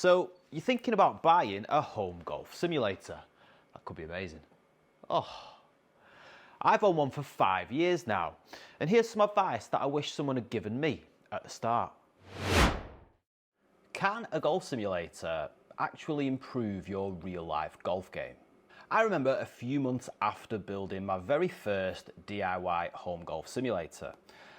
So you're thinking about buying a home golf simulator. That could be amazing. Oh, I've owned one for 5 years now, and here's some advice that I wish someone had given me at the start. Can a golf simulator actually improve your real life golf game? I remember a few months after building my very first DIY home golf simulator,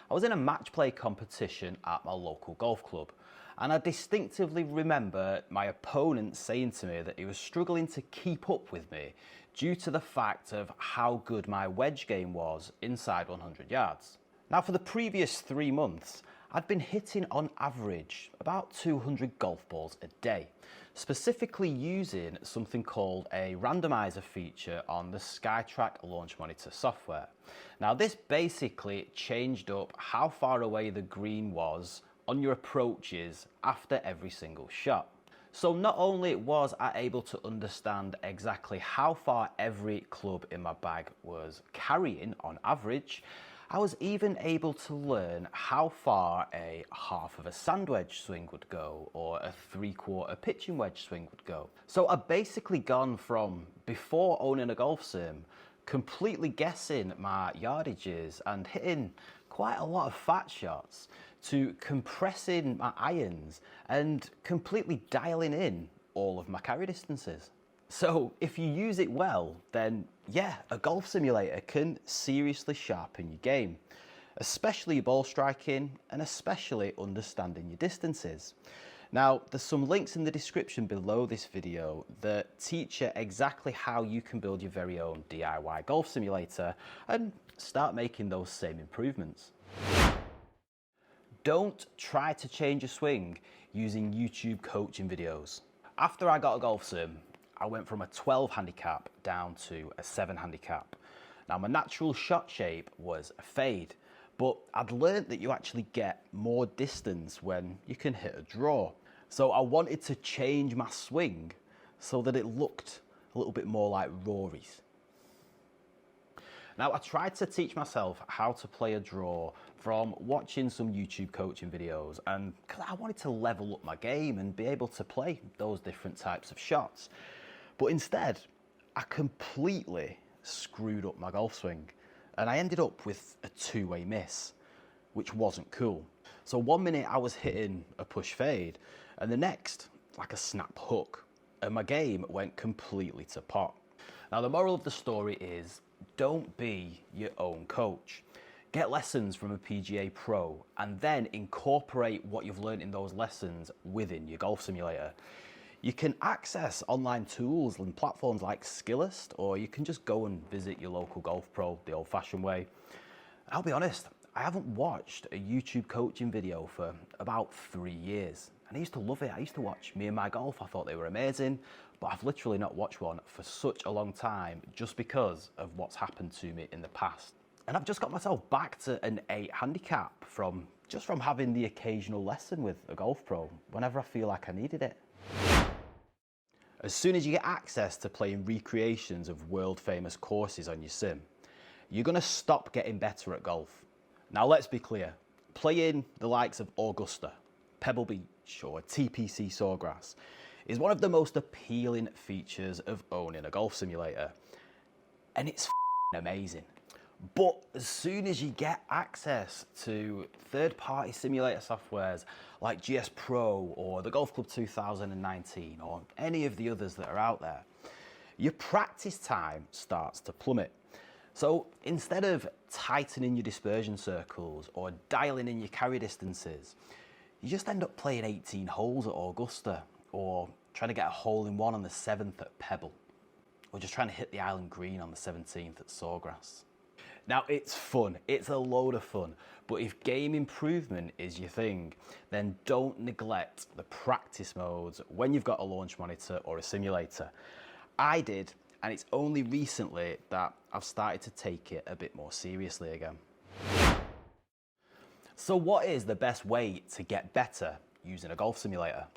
I was in a match play competition at my local golf club, and I distinctively remember my opponent saying to me that he was struggling to keep up with me due to the fact of how good my wedge game was inside 100 yards. Now, for the previous 3 months, I'd been hitting on average about 200 golf balls a day, specifically using something called a randomizer feature on the SkyTrack launch monitor software. Now, this basically changed up how far away the green was on your approaches after every single shot. So not only was I able to understand exactly how far every club in my bag was carrying on average, I was even able to learn how far a half of a sand wedge swing would go or a 3/4 pitching wedge swing would go. So I've basically gone from, before owning a golf sim, completely guessing my yardages and hitting quite a lot of fat shots, to compressing my irons and completely dialing in all of my carry distances. So if you use it well, then yeah, a golf simulator can seriously sharpen your game, especially your ball striking and especially understanding your distances. Now, there's some links in the description below this video that teach you exactly how you can build your very own DIY golf simulator and start making those same improvements. Don't try to change your swing using YouTube coaching videos. After I got a golf sim, I went from a 12 handicap down to a 7 handicap. Now, my natural shot shape was a fade, but I'd learned that you actually get more distance when you can hit a draw. So I wanted to change my swing so that it looked a little bit more like Rory's. Now, I tried to teach myself how to play a draw from watching some YouTube coaching videos, and because I wanted to level up my game and be able to play those different types of shots. But instead, I completely screwed up my golf swing, and I ended up with a two-way miss, which wasn't cool. So 1 minute I was hitting a push fade, and the next, like a snap hook, and my game went completely to pot. Now, the moral of the story is, don't be your own coach. Get lessons from a PGA pro and then incorporate what you've learned in those lessons within your golf simulator. You can access online tools and platforms like Skillest, or you can just go and visit your local golf pro the old-fashioned way. I'll be honest, I haven't watched a YouTube coaching video for about 3 years. And I used to love it. I used to watch Me and My Golf. I thought they were amazing, but I've literally not watched one for such a long time just because of what's happened to me in the past. And I've just got myself back to an 8 handicap from having the occasional lesson with a golf pro whenever I feel like I needed it. As soon as you get access to playing recreations of world famous courses on your sim, you're gonna stop getting better at golf. Now, let's be clear, playing the likes of Augusta, Pebble Beach or TPC Sawgrass is one of the most appealing features of owning a golf simulator, and it's amazing. But as soon as you get access to third-party simulator softwares like GS Pro or the Golf Club 2019 or any of the others that are out there, your practice time starts to plummet. So instead of tightening your dispersion circles or dialing in your carry distances, you just end up playing 18 holes at Augusta, or trying to get a hole-in-one on the 7th at Pebble, or just trying to hit the island green on the 17th at Sawgrass. Now, it's fun, it's a load of fun, but if game improvement is your thing, then don't neglect the practice modes when you've got a launch monitor or a simulator. I did, and it's only recently that I've started to take it a bit more seriously again. So what is the best way to get better using a golf simulator?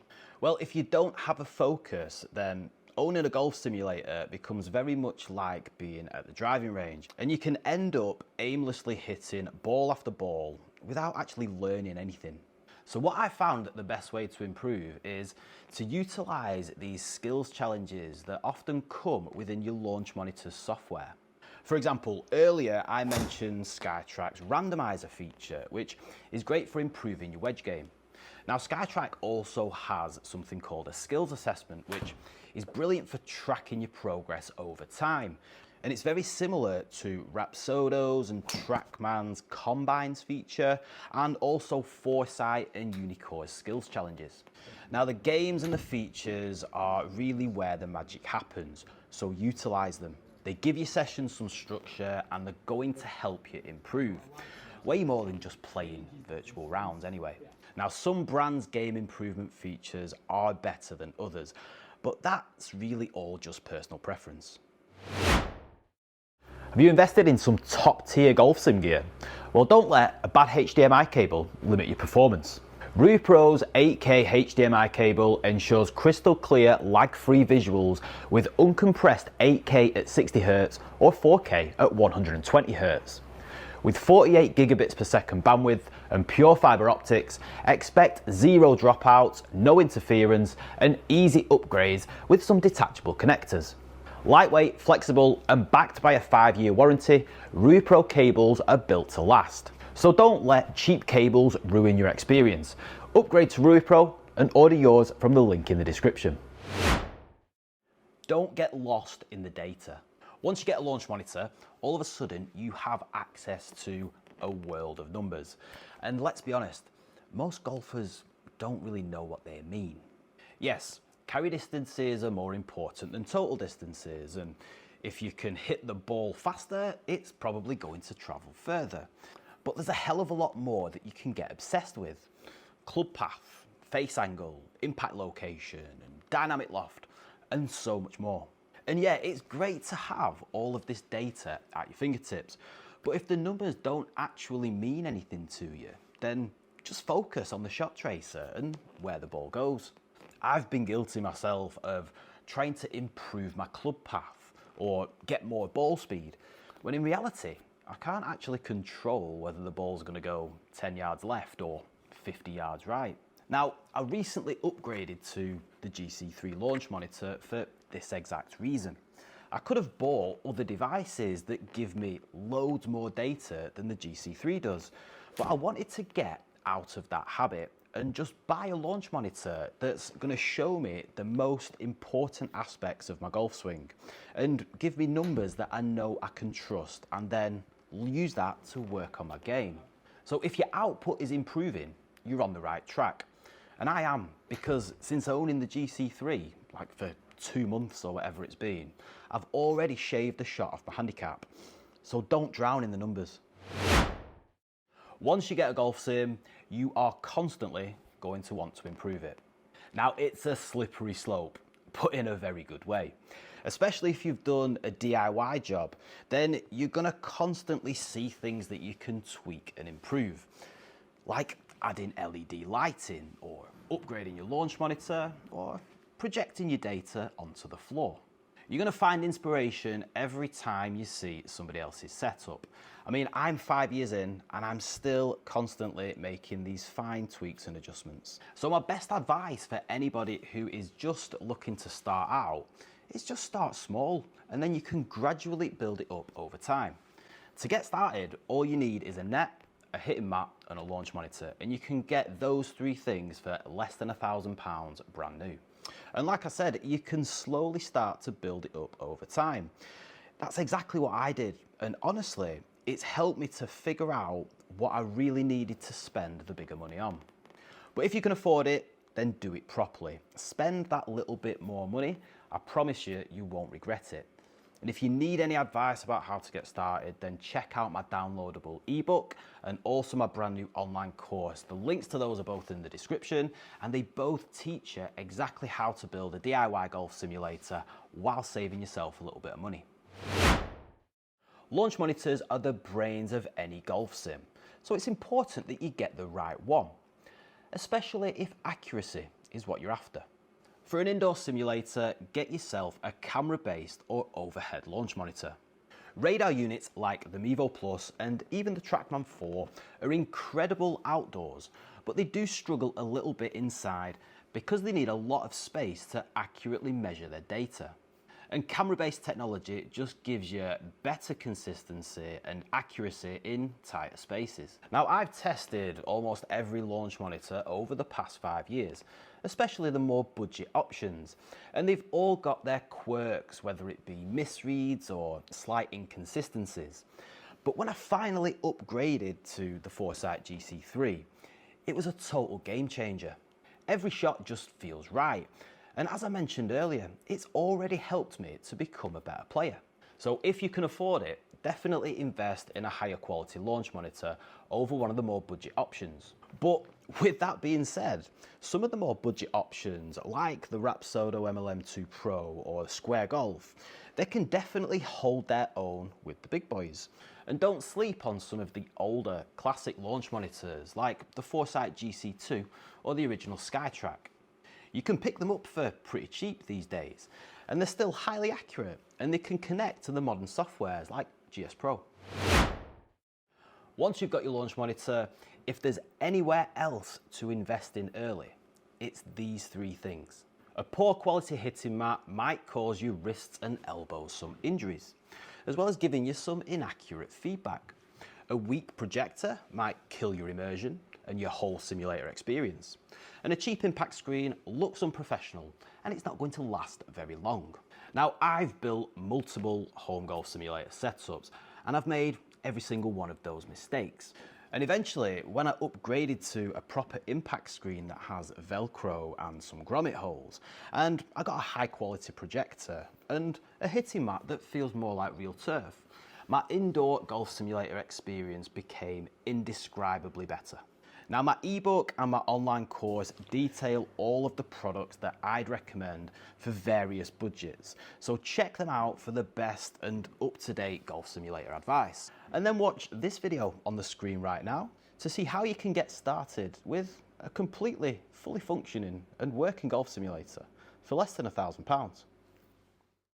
Well, if you don't have a focus, then owning a golf simulator becomes very much like being at the driving range, and you can end up aimlessly hitting ball after ball without actually learning anything. So what I found the best way to improve is to utilize these skills challenges that often come within your launch monitor's software. For example, earlier I mentioned SkyTrack's randomizer feature, which is great for improving your wedge game. Now, SkyTrack also has something called a skills assessment, which is brilliant for tracking your progress over time. And it's very similar to Rapsodo's and Trackman's Combines feature, and also Foresight and Unicore's skills challenges. Now, the games and the features are really where the magic happens, so utilize them. They give your sessions some structure and they're going to help you improve. Way more than just playing virtual rounds anyway. Now, some brands' game improvement features are better than others, but that's really all just personal preference. Have you invested in some top tier golf sim gear? Well, don't let a bad HDMI cable limit your performance. RUIPRO's 8K HDMI cable ensures crystal clear, lag-free visuals with uncompressed 8K at 60Hz or 4K at 120Hz. With 48 gigabits per second bandwidth and pure fiber optics, expect zero dropouts, no interference, and easy upgrades with some detachable connectors. Lightweight, flexible, and backed by a 5-year warranty, RUIPRO cables are built to last. So don't let cheap cables ruin your experience. Upgrade to RUIPRO and order yours from the link in the description. Don't get lost in the data. Once you get a launch monitor, all of a sudden you have access to a world of numbers. And let's be honest, most golfers don't really know what they mean. Yes, carry distances are more important than total distances, and if you can hit the ball faster, it's probably going to travel further. But there's a hell of a lot more that you can get obsessed with. Club path, face angle, impact location, and dynamic loft, and so much more. And yeah, it's great to have all of this data at your fingertips, but if the numbers don't actually mean anything to you, then just focus on the shot tracer and where the ball goes. I've been guilty myself of trying to improve my club path or get more ball speed, when in reality, I can't actually control whether the ball's going to go 10 yards left or 50 yards right. Now, I recently upgraded to the GC3 launch monitor for this exact reason. I could have bought other devices that give me loads more data than the GC3 does, but I wanted to get out of that habit and just buy a launch monitor that's going to show me the most important aspects of my golf swing and give me numbers that I know I can trust, and then use that to work on my game. So if your output is improving, you're on the right track. And I am, because since owning the GC3, like for 2 months or whatever it's been, I've already shaved a shot off my handicap. So don't drown in the numbers. Once you get a golf sim, you are constantly going to want to improve it. Now, it's a slippery slope, but in a very good way. Especially if you've done a DIY job, then you're gonna constantly see things that you can tweak and improve. Like adding LED lighting, or upgrading your launch monitor, or projecting your data onto the floor. You're going to find inspiration every time you see somebody else's setup. I mean, I'm 5 years in and I'm still constantly making these fine tweaks and adjustments. So my best advice for anybody who is just looking to start out is just start small, and then you can gradually build it up over time. To get started, all you need is a net, a hitting mat, and a launch monitor, and you can get those 3 things for less than £1,000 brand new. And like I said, you can slowly start to build it up over time. That's exactly what I did, and honestly, it's helped me to figure out what I really needed to spend the bigger money on. But if you can afford it, then do it properly. Spend that little bit more money. I promise you, you won't regret it. And if you need any advice about how to get started, then check out my downloadable ebook and also my brand new online course. The links to those are both in the description, and they both teach you exactly how to build a DIY golf simulator while saving yourself a little bit of money. Launch monitors are the brains of any golf sim, so it's important that you get the right one, especially if accuracy is what you're after. For an indoor simulator, get yourself a camera-based or overhead launch monitor. Radar units like the Mevo Plus and even the Trackman 4 are incredible outdoors, but they do struggle a little bit inside because they need a lot of space to accurately measure their data. And camera-based technology just gives you better consistency and accuracy in tighter spaces. Now, I've tested almost every launch monitor over the past 5 years, especially the more budget options, and they've all got their quirks, whether it be misreads or slight inconsistencies. But when I finally upgraded to the Foresight GC3, it was a total game changer. Every shot just feels right. And as I mentioned earlier, it's already helped me to become a better player. So if you can afford it, definitely invest in a higher quality launch monitor over one of the more budget options. But with that being said, some of the more budget options like the Rapsodo MLM2 Pro or the Square Golf, they can definitely hold their own with the big boys. And don't sleep on some of the older classic launch monitors like the Foresight GC2 or the original Skytrack. You can pick them up for pretty cheap these days, and they're still highly accurate, and they can connect to the modern softwares like GS Pro. Once you've got your launch monitor, if there's anywhere else to invest in early, it's these 3 things. A poor quality hitting mat might cause your wrists and elbows some injuries, as well as giving you some inaccurate feedback. A weak projector might kill your immersion and your whole simulator experience. And a cheap impact screen looks unprofessional and it's not going to last very long. Now, I've built multiple home golf simulator setups and I've made every single one of those mistakes. And eventually, when I upgraded to a proper impact screen that has Velcro and some grommet holes, and I got a high quality projector and a hitting mat that feels more like real turf, my indoor golf simulator experience became indescribably better. Now, my ebook and my online course detail all of the products that I'd recommend for various budgets. So check them out for the best and up-to-date golf simulator advice. And then watch this video on the screen right now to see how you can get started with a completely fully functioning and working golf simulator for less than £1,000.